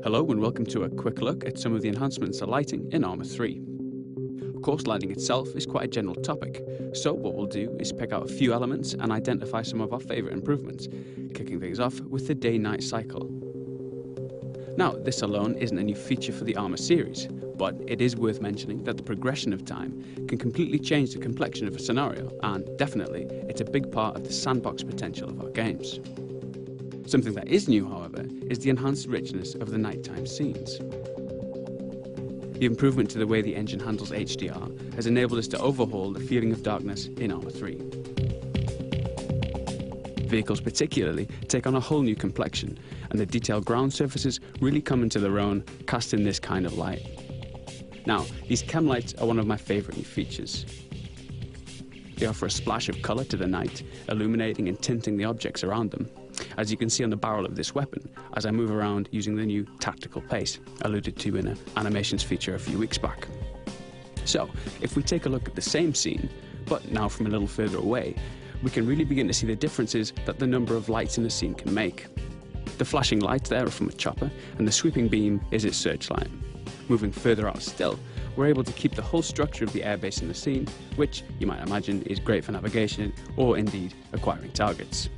Hello and welcome to a quick look at some of the enhancements to lighting in Arma 3. Of course, lighting itself is quite a general topic, so what we'll do is pick out a few elements and identify some of our favourite improvements, kicking things off with the day-night cycle. Now, this alone isn't a new feature for the Arma series, but it is worth mentioning that the progression of time can completely change the complexion of a scenario, and definitely, it's a big part of the sandbox potential of our games. Something that is new, however, is the enhanced richness of the nighttime scenes. The improvement to the way the engine handles HDR has enabled us to overhaul the feeling of darkness in Arma 3. Vehicles particularly take on a whole new complexion, and the detailed ground surfaces really come into their own, casting this kind of light. Now, these chem lights are one of my favourite new features. They offer a splash of colour to the night, illuminating and tinting the objects around them, as you can see on the barrel of this weapon as I move around using the new tactical pace alluded to in an animations feature a few weeks back. So, if we take a look at the same scene, but now from a little further away, we can really begin to see the differences that the number of lights in a scene can make. The flashing lights there are from a chopper, and the sweeping beam is its searchlight. Moving further out still, we're able to keep the whole structure of the airbase in the scene, which, you might imagine, is great for navigation or indeed acquiring targets.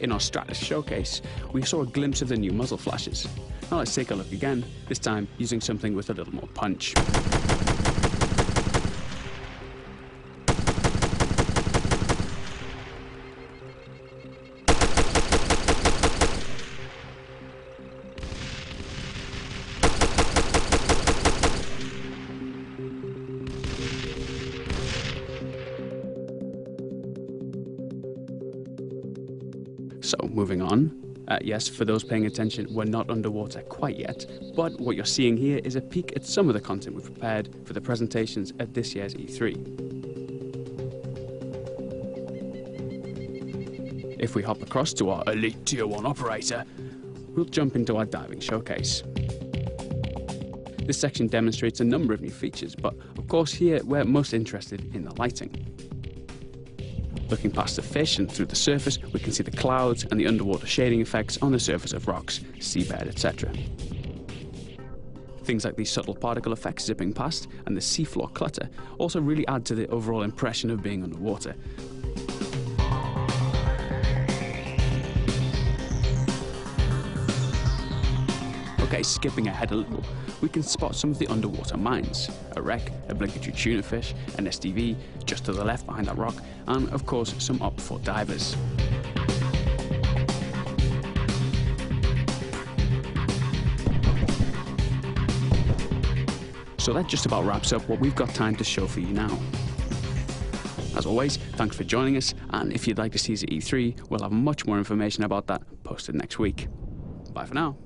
In our Stratus showcase, we saw a glimpse of the new muzzle flashes. Now let's take a look again, this time using something with a little more punch. So, moving on. Yes, for those paying attention, we're not underwater quite yet, but what you're seeing here is a peek at some of the content we've prepared for the presentations at this year's E3. If we hop across to our elite Tier 1 operator, we'll jump into our diving showcase. This section demonstrates a number of new features, but of course here we're most interested in the lighting. Looking past the fish and through the surface, we can see the clouds and the underwater shading effects on the surface of rocks, seabed, etc. Things like these subtle particle effects zipping past and the seafloor clutter also really add to the overall impression of being underwater. Okay, skipping ahead a little, we can spot some of the underwater mines. A wreck, a obligatory tuna fish, an STV, just to the left behind that rock, and of course some Op-4 divers. So that just about wraps up what we've got time to show for you now. As always, thanks for joining us, and if you'd like to see us at E3, we'll have much more information about that posted next week. Bye for now.